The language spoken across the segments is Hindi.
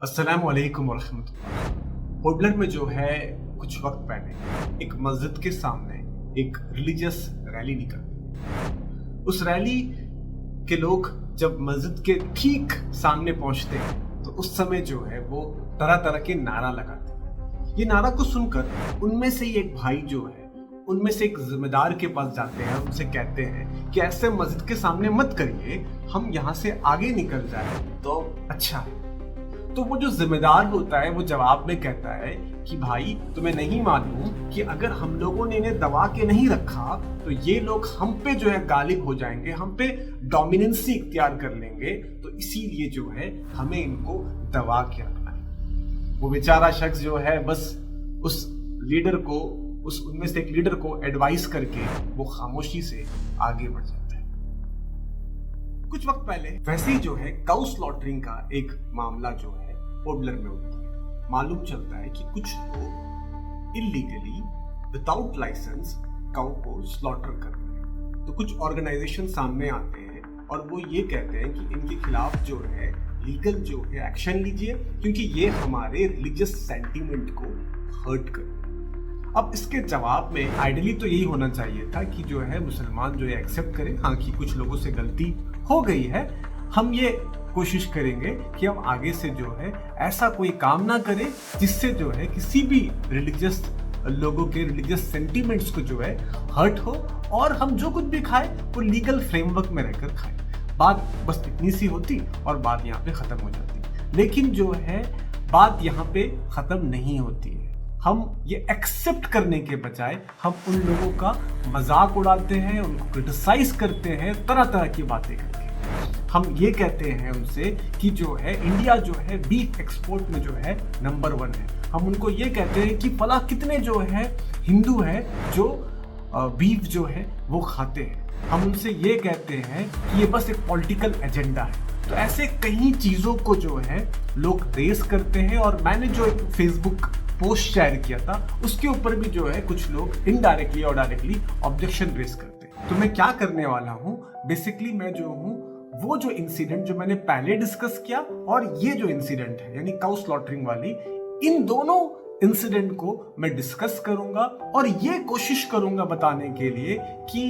अस्सलाम वालेकुम वरहमतुल्लाह। पोर्टलैंड में जो है कुछ वक्त पहले एक मस्जिद के सामने एक रिलीजियस रैली निकली। उस रैली के लोग जब मस्जिद के ठीक सामने पहुंचते हैं तो उस समय जो है वो तरह तरह के नारा लगाते हैं। ये नारा को सुनकर उनमें से ही एक भाई जो है उनमें से एक जिम्मेदार के पास जाते हैं, उनसे कहते हैं कि ऐसे मस्जिद के सामने मत करिए, हम यहाँ से आगे निकल जाए तो अच्छा है। तो वो जो जिम्मेदार होता है वो जवाब में कहता है कि भाई तुम्हें नहीं मालूम कि अगर हम लोगों ने इन्हें दबा के नहीं रखा तो ये लोग हम पे जो है गालिब हो जाएंगे, हम पे डोमिनेंसी इख्तियार कर लेंगे, तो इसीलिए जो है हमें इनको दबा के रखना है। वो बेचारा शख्स जो है बस उस लीडर को, उस उनमें से एक लीडर को एडवाइस करके वो खामोशी से आगे बढ़ जाता है। कुछ वक्त पहले वैसे ही जो है काउ स्लॉटरिंग का एक मामला जो है पोर्टलैंड में होती है। मालूम चलता है कि कुछ लोग इलीगली विदाउट लाइसेंस काउ को स्लॉटर कर रहे हैं। तो कुछ ऑर्गेनाइजेशन सामने आते हैं और वो ये कहते हैं कि इनके खिलाफ जो है लीगल जो है एक्शन लीजिए, क्योंकि ये हमारे रिलीजियस सेंटीमेंट को हर्ट कर। अब इसके जवाब में आइडियली तो यही होना चाहिए था कि जो है मुसलमान जो है एक्सेप्ट करें, हाँ कि कुछ लोगों से गलती हो गई है, हम ये कोशिश करेंगे कि हम आगे से जो है ऐसा कोई काम ना करें जिससे जो है किसी भी रिलीजियस लोगों के रिलीजियस सेंटीमेंट्स को जो है हर्ट हो, और हम जो कुछ भी खाएं वो लीगल फ्रेमवर्क में रहकर खाएं। बात बस इतनी सी होती और बात यहाँ पे खत्म हो जाती। लेकिन जो है बात यहाँ पे खत्म नहीं होती है। हम ये एक्सेप्ट करने के बजाय हम उन लोगों का मजाक उड़ाते हैं, उनको क्रिटिसाइज करते हैं, तरह तरह की बातें करके। हम ये कहते हैं उनसे कि जो है इंडिया जो है बीफ एक्सपोर्ट में जो है नंबर 1 है। हम उनको ये कहते हैं कि फला कितने जो है हिंदू है जो बीफ जो है वो खाते हैं। हम उनसे ये कहते हैं कि ये बस एक पॉलिटिकल एजेंडा है। तो ऐसे कई चीजों को जो है लोग रेस करते हैं, और मैंने जो एक फेसबुक पोस्ट शेयर किया था उसके ऊपर भी जो है कुछ लोग इनडायरेक्टली और डायरेक्टली ऑब्जेक्शन रेस करते हैं। तो मैं क्या करने वाला हूँ, बेसिकली मैं जो हूँ वो जो इंसिडेंट जो मैंने पहले डिस्कस किया और ये जो इंसिडेंट है यानी काउ स्लॉटरिंग वाली, इन दोनों इंसिडेंट को मैं डिस्कस करूंगा और ये कोशिश करूंगा बताने के लिए कि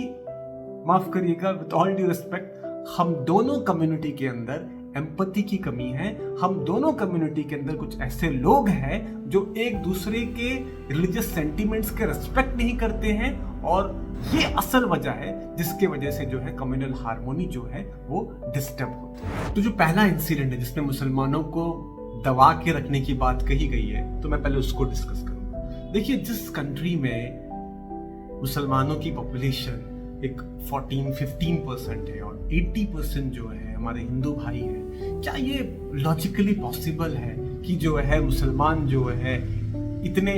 माफ करिएगा, विद ऑल ड्यू रिस्पेक्ट, हम दोनों कम्युनिटी के अंदर एम्पैथी की कमी है। हम दोनों कम्युनिटी के अंदर कुछ ऐसे लोग हैं जो एक दूसरे के रिलीजियस सेंटीमेंट्स के रेस्पेक्ट नहीं करते हैं, और ये असल वजह है जिसके वजह से जो है कम्युनल हार्मोनी जो है वो डिस्टर्ब होती है। तो जो पहला इंसिडेंट है जिसमें मुसलमानों को दबा के रखने की बात कही गई है, तो मैं पहले उसको डिस्कस करूंगा। देखिए, जिस कंट्री में मुसलमानों की पॉपुलेशन एक 14-15% है और 80% जो है हमारे हिंदू भाई हैं, क्या ये लॉजिकली पॉसिबल है कि जो है मुसलमान जो है इतने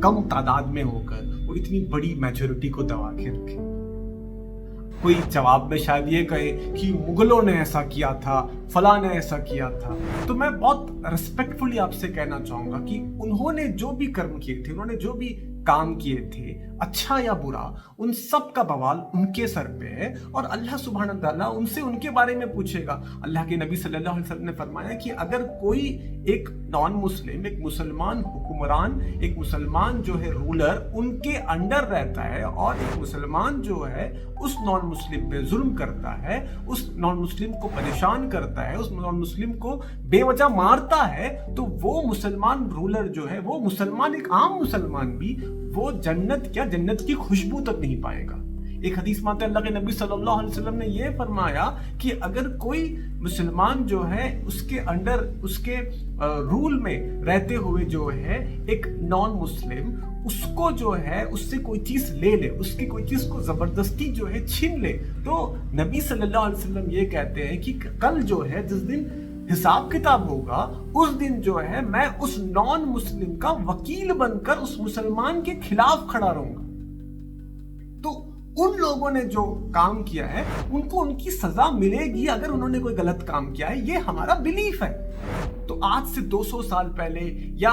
कम तादाद में होकर वो इतनी बड़ी मेजॉरिटी को दबा के रखे? कोई जवाब में शायद ये कहे कि मुगलों ने ऐसा किया था, फला ने ऐसा किया था। तो मैं बहुत रिस्पेक्टफुली आपसे कहना चाहूंगा कि उन्होंने जो भी कर्म किए थे, उन्होंने जो भी काम किए थे, अच्छा या बुरा, उन सब का बवाल उनके सर पे है, और अल्लाह सुब्हानहू तआला उनसे उनके बारे में पूछेगा। अल्लाह के नबी सल्लल्लाहु अलैहि वसल्लम ने फरमाया कि अगर कोई एक नॉन मुस्लिम, एक मुसलमान हुक्मरान, एक मुसलमान जो है रूलर उनके अंडर रहता है और एक मुसलमान जो है उस नॉन मुस्लिम पे जुल्म करता है, उस नॉन मुस्लिम को परेशान करता है, उस नॉन मुस्लिम को बेवजह मारता है, तो वो मुसलमान रूलर जो है, वो मुसलमान, एक आम मुसलमान भी, वो जन्नत क्या, जन्नत की खुशबू तक नहीं पाएगा। एक हदीस में अल्लाह के नबी सल्लल्लाहु अलैहि वसल्लम ने यह फरमाया कि अगर कोई मुसलमान जो है उसके अंडर, उसके रूल में रहते हुए जो है एक नॉन मुस्लिम उसको जो है उससे कोई चीज ले ले, उसकी कोई चीज को जबरदस्ती जो है छीन ले, तो नबी सल्लल्लाहु अलैहि वसल्लम ये कहते हैं कि कल जो है जिस दिन हिसाब किताब होगा उस दिन जो है मैं उस नॉन मुस्लिम का वकील बनकर उस मुसलमान के खिलाफ खड़ा रहूंगा। तो उन लोगों ने जो काम किया है उनको उनकी सजा मिलेगी अगर उन्होंने कोई गलत काम किया है, ये हमारा बिलीफ है। तो आज से 200 साल पहले या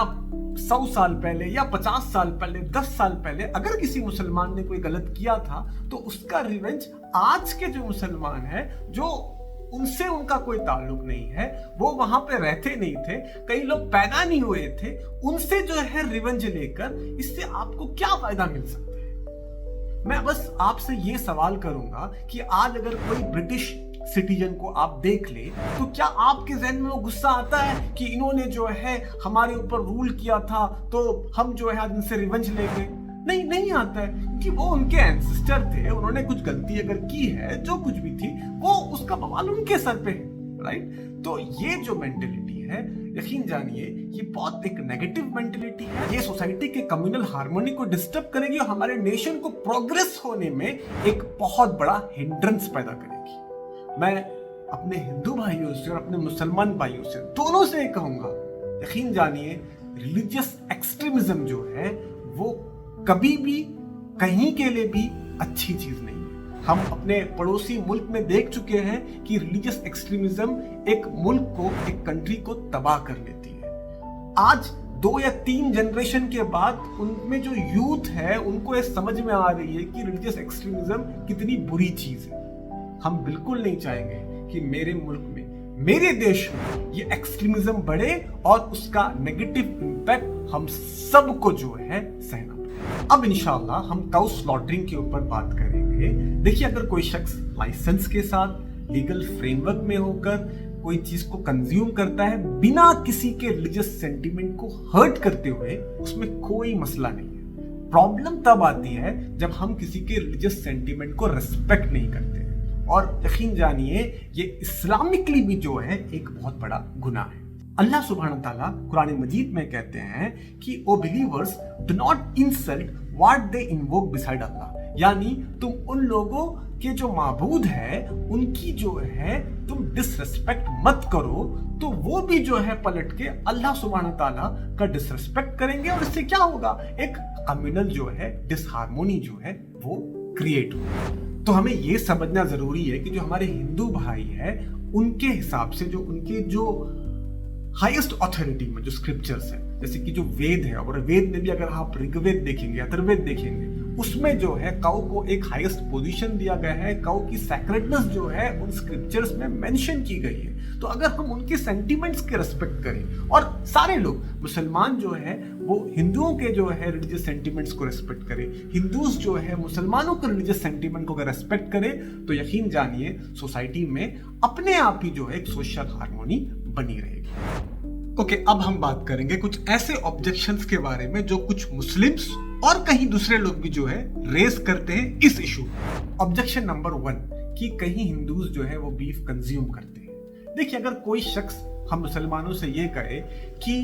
100 साल पहले या 50 साल पहले, 10 साल पहले अगर किसी मुसलमान ने कोई गलत किया था तो उसका रिवेंज आज के जो मुसलमान है, जो उनसे उनका कोई ताल्लुक नहीं है, वो वहां पे रहते नहीं थे, कई लोग पैदा नहीं हुए थे, उनसे जो है रिवेंज लेकर इससे आपको क्या फायदा मिल सकता है? मैं बस आपसे ये सवाल करूंगा कि आज अगर कोई ब्रिटिश सिटीजन को आप देख ले तो क्या आपके जहन में वो गुस्सा आता है कि इन्होंने जो है हमारे ऊपर रूल किया था तो हम जो है आज इनसे रिवेंज लेंगे? नहीं, नहीं आता है, क्योंकि वो उनके एंसेस्टर थे, उन्होंने कुछ गलती अगर की है, जो कुछ भी थी, वो उसका बवाल उनके सर पे है, राइट? तो ये जो मेंटेलिटी है, यकीन जानिए, ये बहुत एक नेगेटिव मेंटेलिटी है। ये सोसाइटी के कम्युनल हार्मोनी को डिस्टर्ब करेगी और हमारे नेशन को प्रोग्रेस होने में एक बहुत बड़ा हिंड्रेंस पैदा करेगी। मैं अपने हिंदू भाइयों से और अपने मुसलमान भाइयों से, दोनों से कहूंगा, यकीन जानिए, रिलीजियस एक्सट्रीमिज्म जो है वो कभी भी कहीं के लिए भी अच्छी चीज नहीं है। हम अपने पड़ोसी मुल्क में देख चुके हैं कि रिलीजियस एक्सट्रीमिज्म एक मुल्क को, एक कंट्री को तबाह कर लेती है। आज 2 या 3 जनरेशन के बाद उनमें जो यूथ है उनको ये समझ में आ रही है कि रिलीजियस एक्सट्रीमिज्म कितनी बुरी चीज है। हम बिल्कुल नहीं चाहेंगे कि मेरे मुल्क में, मेरे देश में ये एक्सट्रीमिज्म बढ़े और उसका नेगेटिव इंपैक्ट हम सबको जो है सहना पड़े। अब इंशाल्लाह हम काउ स्लॉटरिंग के ऊपर बात करेंगे। देखिए, अगर कोई शख्स लाइसेंस के साथ लीगल फ्रेमवर्क में होकर कोई चीज को कंज्यूम करता है बिना किसी के रिलीजियस सेंटिमेंट को हर्ट करते हुए, उसमें कोई मसला नहीं है। प्रॉब्लम तब आती है जब हम किसी के रिलीजियस सेंटिमेंट को रिस्पेक्ट नहीं करते हैं। और यकीन जानिए, ये इस्लामिकली भी जो है एक बहुत बड़ा गुनाह है। अल्लाह सुब्हानहू ताला कुरान मजीद में कहते हैं कि O believers do not insult what they invoke beside Allah, यानी तुम उन लोगों के जो माबूद है उनकी जो है तुम डिसरिस्पेक्ट मत करो, तो वो भी जो है पलट के अल्लाह सुब्हानहू ताला का डिसरिस्पेक्ट करेंगे और इससे क्या होगा, एक कम्युनल जो है डिसहार्मोनी जो है वो क्रिएट होगा। तो हमें ये समझना जरूरी है कि जो हमारे हिंदू भाई है उनके हिसाब से जो उनके जो हाईएस्ट ऑथोरिटी में जो स्क्रिप्चर्स है, जैसे कि जो वेद है, और वेद में भी अगर आप ऋग्वेद देखेंगे, अथर्ववेद देखेंगे, उसमें जो है काऊ को एक हाईएस्ट पोजीशन दिया गया है। काऊ की सैक्रेडनेस जो है उन स्क्रिप्चर्स में मेंशन की गई है। तो अगर हम उनके सेंटिमेंट्स के रेस्पेक्ट करें, और सारे लोग मुसलमान जो है वो हिंदुओं के जो है रिलीजियस सेंटिमेंट्स को रेस्पेक्ट करें, हिंदूज जो है मुसलमानों के रिलीजियस सेंटिमेंट को अगर रेस्पेक्ट करें, तो यकीन जानिए सोसाइटी में अपने आप ही जो है एक सोशल हार्मोनी बनी रहेगी। ओके, अब हम बात करेंगे कुछ ऐसे ऑब्जेक्शंस के बारे में जो कुछ मुस्लिम्स और कहीं दूसरे लोग भी जो है रेस करते हैं इस इशू। ऑब्जेक्शन नंबर 1 कि कहीं हिंदूज जो है वो बीफ कंज्यूम करते हैं। देखिए, अगर कोई शख्स हम मुसलमानों से ये कहे कि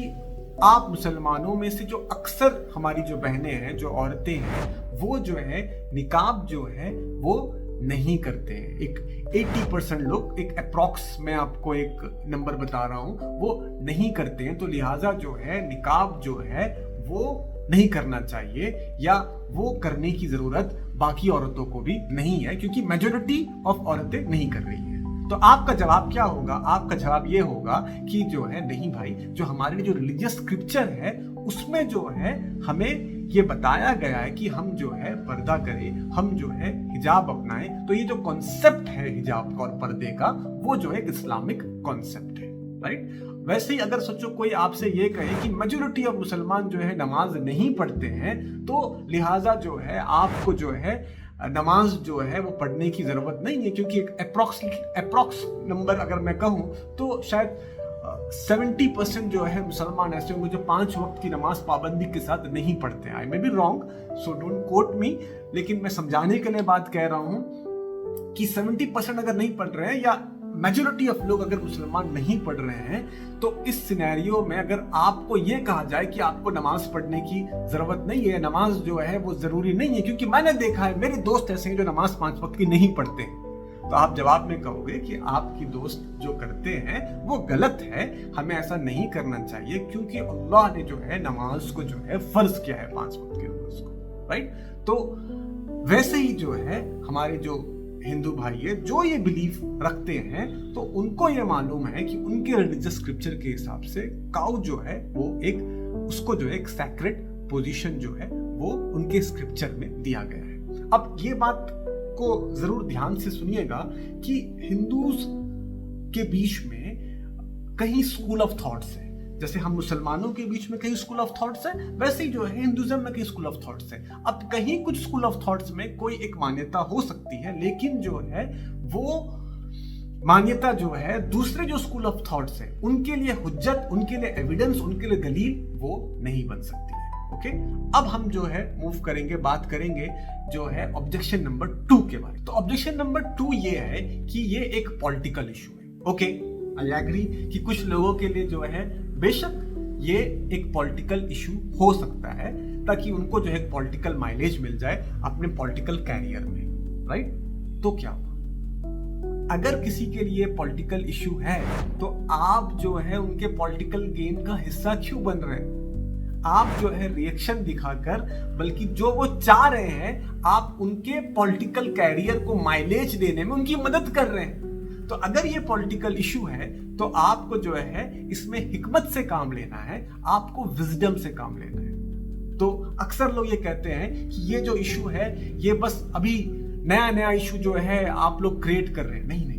आप मुसलमानों में से जो अक्सर हमारी जो बहनें हैं, जो औरतें हैं, वो जो है निकाब जो है वो नहीं करते हैं, एक 80% लोग, एक अप्रॉक्स मैं आपको एक नंबर बता रहा हूं, वो नहीं करते हैं, तो लिहाजा जो है निकाब जो है वो नहीं करना चाहिए, या वो करने की जरूरत बाकी औरतों को भी नहीं है, क्योंकि मेजॉरिटी ऑफ औरतें नहीं कर रही है। तो आपका जवाब क्या होगा? आपका जवाब ये होगा कि जो है नहीं भाई, जो हमारे जो रिलीजियस स्क्रिप्चर है उसमें जो है हमें ये बताया गया है कि हम जो है पर्दा करें, हम जो है हिजाब अपनाएं। तो ये जो कॉन्सेप्ट है हिजाब का और पर्दे का, वो जो है एक इस्लामिक कॉन्सेप्ट है, राइट? वैसे ही अगर सोचो कोई आपसे ये कहे कि मेजॉरिटी ऑफ मुसलमान जो है नमाज नहीं पढ़ते हैं, तो लिहाजा जो है आपको जो है नमाज जो है वो पढ़ने की जरूरत नहीं है, क्योंकि एक अप्रॉक्स नंबर अगर मैं कहूं तो शायद 70% जो है मुसलमान ऐसे होंगे जो 5 वक्त की नमाज पाबंदी के साथ नहीं पढ़ते हैं। I may be wrong, so don't quote me, लेकिन मैं समझाने के लिए बात कह रहा हूं कि 70% अगर नहीं पढ़ रहे हैं, या मेजॉरिटी ऑफ लोग अगर मुसलमान नहीं पढ़ रहे हैं, तो इस सिनेरियो में अगर आपको ये कहा जाए कि आपको नमाज पढ़ने की जरूरत नहीं है, नमाज जो है वो जरूरी नहीं है, क्योंकि मैंने देखा है मेरे दोस्त ऐसे हैं जो नमाज 5 वक्त की नहीं पढ़ते हैं, तो आप जवाब में कहोगे कि आपकी दोस्त जो करते हैं वो गलत है, हमें ऐसा नहीं करना चाहिए, क्योंकि अल्लाह ने जो है नमाज को जो है फर्ज किया है 5 वक्त की नमाज को, राइट? तो वैसे ही जो है हमारे जो हिंदू भाई है जो ये बिलीफ रखते हैं, तो उनको ये मालूम है कि उनके रिलीजियस स्क्रिप्चर के हिसाब से काऊ जो है वो एक, उसको जो है एक सैक्रेड पोजीशन जो है वो उनके स्क्रिप्चर में दिया गया है। अब ये बात को जरूर ध्यान से सुनिएगा कि हिंदूज के बीच में कहीं स्कूल ऑफ थॉट्स है। जैसे हम मुसलमानों के बीच में कहीं स्कूल ऑफ थॉट्स है, वैसे ही जो है हिंदुज्म में कहीं स्कूल ऑफ थॉट्स है। अब कहीं कुछ स्कूल ऑफ थॉट्स में कोई एक मान्यता हो सकती है, लेकिन जो है वो मान्यता जो है दूसरे जो स्कूल ऑफ थॉट्स है उनके लिए हुज्जत, उनके लिए एविडेंस, उनके लिए दलील वो नहीं बन सकती है। ओके, अब हम जो है मूव करेंगे, बात करेंगे जो है ऑब्जेक्शन नंबर 2 के बारे में। तो ऑब्जेक्शन नंबर 2 ये है कि ये एक पॉलिटिकल इशू है। ओके, आई एग्री कि कुछ लोगों के लिए जो है बेशक ये एक पॉलिटिकल इशू हो सकता है, ताकि उनको जो है पॉलिटिकल माइलेज मिल जाए अपने पॉलिटिकल कैरियर में, राइट? तो क्या हुआ? अगर किसी के लिए पॉलिटिकल इशू है तो आप जो है उनके पॉलिटिकल गेम का हिस्सा क्यों बन रहे हैं? आप जो है रिएक्शन दिखाकर, बल्कि जो वो चाह रहे हैं आप उनके पॉलिटिकल कैरियर को माइलेज देने में उनकी मदद कर रहे हैं। तो अगर ये पॉलिटिकल इशू है तो आपको जो है इसमें हिकमत से काम लेना है, आपको विजडम से काम लेना है। तो अक्सर लोग ये कहते हैं कि ये जो इशू है ये बस अभी नया इशू जो है आप लोग क्रिएट कर रहे हैं। नहीं,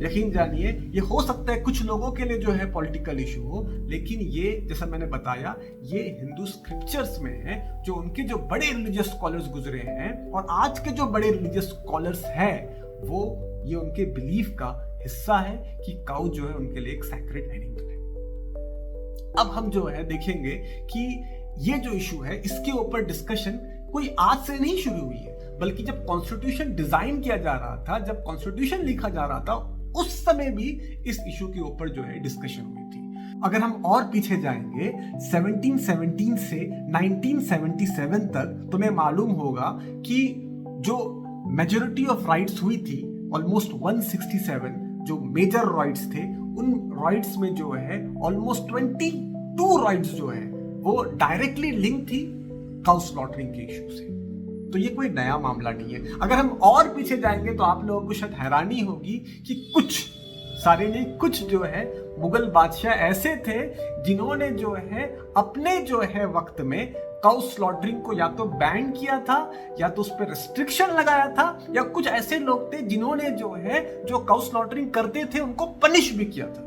यकीन जानिए ये हो सकता है कुछ लोगों के लिए जो है पॉलिटिकल इशू हो, लेकिन ये जैसा मैंने बताया ये हिंदू स्क्रिप्चर्स में है, जो उनके जो बड़े रिलीजियस स्कॉलर्स गुजरे हैं और आज के जो बड़े रिलीजियस स्कॉलर्स हैं वो ये उनके बिलीफ का हिस्सा है कि काऊ जो है उनके लिए एक सैक्रेड एनिमल है। अब हम जो है देखेंगे कि ये जो इशू है इसके ऊपर डिस्कशन कोई आज से नहीं शुरू हुई है, बल्कि जब कॉन्स्टिट्यूशन डिजाइन किया जा रहा था, जब कॉन्स्टिट्यूशन लिखा जा रहा था, उस समय भी इस इशू के ऊपर जो है डिस्कशन हुई थी। अगर हम और पीछे जाएंगे 1717 से 1977 तक, तुम्हें मालूम होगा कि जो मेजॉरिटी ऑफ राइट्स हुई थी, ऑलमोस्ट 167 जो मेजर राइट्स थे, उन राइट्स में जो है ऑलमोस्ट 22 राइट्स जो है वो डायरेक्टली लिंक थी काउ स्लॉटरिंग के इशू से। तो ये कोई नया मामला नहीं है। अगर हम और पीछे जाएंगे तो आप लोगों को शायद हैरानी होगी कि कुछ सारे नहीं, कुछ जो है मुगल बादशाह ऐसे थे जिन्होंने जो है अपने जो है वक्त में काउ स्लॉटरिंग को या तो बैन किया था या तो उस पर रिस्ट्रिक्शन लगाया था, या कुछ ऐसे लोग थे जिन्होंने जो है जो काउ स्लॉटरिंग करते थे उनको पनिश भी किया था।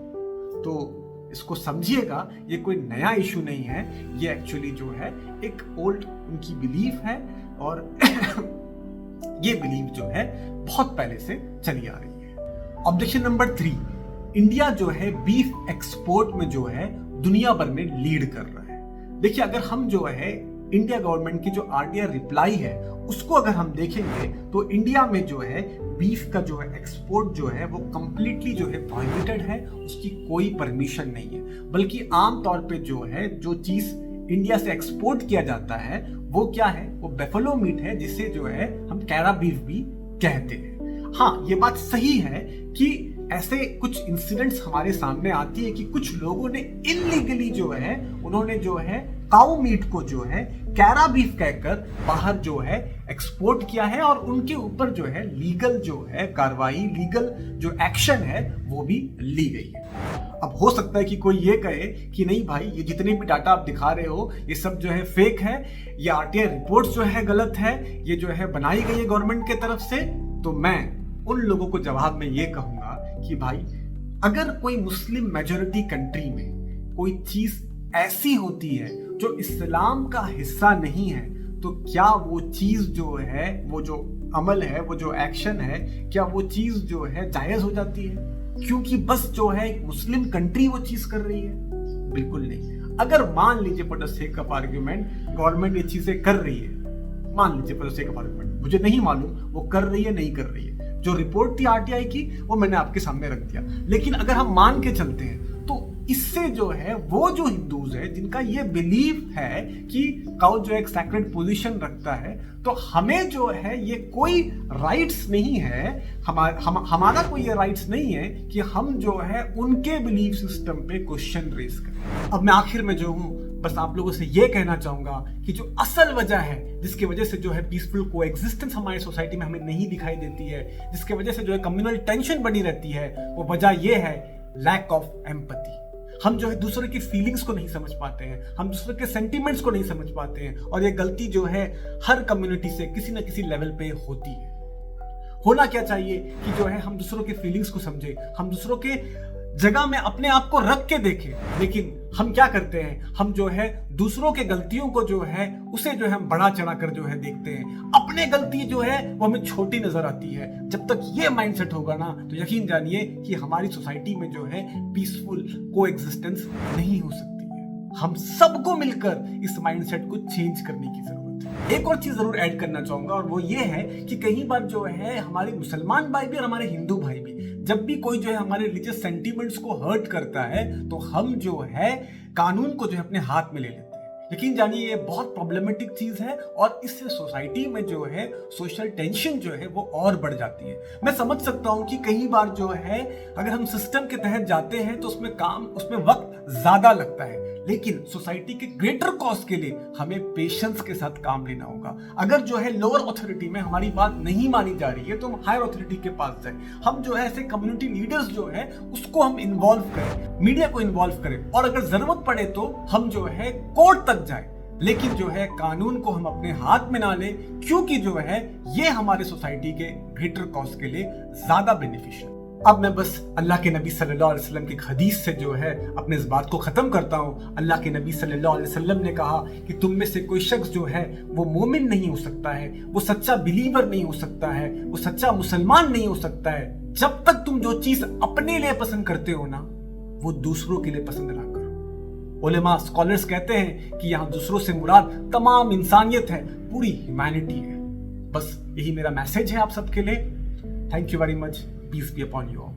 तो इसको समझिएगा, ये कोई नया इशू नहीं है, ये एक्चुअली जो है एक ओल्ड उनकी बिलीफ है और ये बिलीफ जो है बहुत पहले से चली आ रही है। ऑब्जेक्शन नंबर 3, इंडिया जो है बीफ एक्सपोर्ट में जो है दुनिया भर में लीड कर रहा है। देखिए, अगर हम जो है इंडिया गवर्नमेंट की जो आरटीआई रिप्लाई है उसको अगर हम देखेंगे तो इंडिया में जो है बीफ का जो है एक्सपोर्ट जो है वो कंप्लीटली जो है प्रोहिबिटेड है, उसकी कोई परमिशन नहीं है। बल्कि आम तौर पे जो है जो चीज इंडिया से एक्सपोर्ट किया जाता है वो क्या है, वो बेफलो मीट है, जिसे जो है हम कैरा बीफ भी कहते हैं। हाँ, ये बात सही है कि ऐसे कुछ इंसिडेंट्स हमारे सामने आती है कि कुछ लोगों ने इनलीगली जो है उन्होंने जो है काऊ मीट को जो है कैरा बीफ कहकर बाहर जो है एक्सपोर्ट किया है, और उनके ऊपर जो है लीगल जो है कार्रवाई, लीगल जो एक्शन है वो भी ली गई है। अब हो सकता है कि कोई ये कहे कि नहीं भाई, ये जितने भी डाटा आप दिखा रहे हो ये सब जो है फेक है, ये आरटीआई रिपोर्ट्स जो है गलत है, ये जो है बनाई गई है गवर्नमेंट के तरफ से। तो मैं उन लोगों को जवाब में ये कहूंगा कि भाई, अगर कोई मुस्लिम मेजॉरिटी कंट्री में कोई चीज ऐसी होती है जो इस्लाम का हिस्सा नहीं है, तो क्या वो चीज जो है, वो जो अमल है, वो जो एक्शन है, क्या वो चीज जो है जायज हो जाती है क्योंकि बस जो है एक मुस्लिम कंट्री वो चीज कर रही है? बिल्कुल नहीं। अगर मान लीजिए for the sake of argument government ये चीजें कर रही है, मान लीजिए for the sake of argument, मुझे नहीं मालूम वो कर रही है नहीं कर रही है, जो रिपोर्ट थी आरटीआई की वो मैंने आपके सामने रख दिया, लेकिन अगर हम मान के चलते हैं तो इससे जो है वो जो हिंदूज है जिनका ये बिलीव है कि काउ जो एक सैक्रेड पोजीशन रखता है, तो हमें जो है ये कोई राइट्स नहीं है, हमारा कोई ये राइट्स नहीं है कि हम जो है उनके बिलीफ सिस्टम पे क्वेश्चन रेज करें। अब मैं आखिर में जो हूं बस आप लोगों से ये कहना चाहूंगा कि जो असल वजह है जिसकी वजह से जो है पीसफुल कोएग्जिस्टेंस हमारी सोसाइटी में हमें नहीं दिखाई देती है, जिसकी वजह से जो है कम्युनल टेंशन बनी रहती है, वो वजह ये है लैक ऑफ एम्पैथी। हम जो है दूसरे की फीलिंग्स को नहीं समझ पाते हैं, हम दूसरे के सेंटीमेंट्स को नहीं समझ पाते हैं, और ये गलती जो है हर कम्युनिटी से किसी ना किसी लेवल पे होती है। होना क्या चाहिए कि जो है हम दूसरों के फीलिंग्स को समझे, हम दूसरों के जगह में अपने आप को रख के देखें। लेकिन हम क्या करते हैं, हम जो है दूसरों के गलतियों को जो है उसे जो है हम बढ़ा चढ़ा कर जो है देखते हैं, अपने गलती जो है वो हमें छोटी नजर आती है। जब तक ये माइंडसेट होगा ना तो यकीन जानिए कि हमारी सोसाइटी में जो है पीसफुल कोएग्जिस्टेंस नहीं हो सकती है। हम सबको मिलकर इस माइंडसेट को चेंज करने की जरूरत है। एक और चीज जरूर ऐड करना चाहूंगा और वो ये है कि कई बार जो है हमारे मुसलमान भाई भी और हमारे हिंदू भाई भी जब भी कोई जो है हमारे रिलीजियस सेंटीमेंट्स को हर्ट करता है तो हम जो है कानून को जो है अपने हाथ में ले लेते हैं। यकीन जानिए ये बहुत प्रॉब्लमेटिक चीज है और इससे सोसाइटी में जो है सोशल टेंशन जो है वो और बढ़ जाती है। मैं समझ सकता हूं कि कई बार जो है अगर हम सिस्टम के तहत जाते हैं तो उसमें वक्त ज्यादा लगता है, लेकिन सोसाइटी के ग्रेटर कॉज के लिए हमें पेशेंस के साथ काम लेना होगा। अगर जो है लोअर अथॉरिटी में हमारी बात नहीं मानी जा रही है तो हम हायर अथॉरिटी के पास जाए। हम जो है ऐसे कम्युनिटी लीडर्स जो है उसको हम इन्वॉल्व करें, मीडिया को इन्वॉल्व करें और अगर जरूरत पड़े तो हम जो है कोर्ट तक जाए, लेकिन जो है कानून को हम अपने हाथ में ना ले, क्योंकि जो है ये हमारे सोसाइटी के ग्रेटर कॉज के लिए ज्यादा बेनिफिशियल। अब मैं बस अल्लाह के नबी सल्लल्लाहु अलैहि वसल्लम की हदीस से जो है अपने इस बात को खत्म करता हूँ। अल्लाह के नबी सल्लल्लाहु अलैहि वसल्लम ने कहा कि तुम में से कोई शख्स जो है वो मोमिन नहीं हो सकता है, वो सच्चा बिलीवर नहीं हो सकता है, वो सच्चा मुसलमान नहीं हो सकता है जब तक तुम जो चीज अपने लिए पसंद करते हो ना वो दूसरों के लिए पसंद ना करो। उलेमा स्कॉलर्स कहते हैं कि यहाँ दूसरों से मुराद तमाम इंसानियत है, पूरी ह्यूमैनिटी है। बस यही मेरा मैसेज है आप सबके लिए। Thank you very much. Peace be upon you all.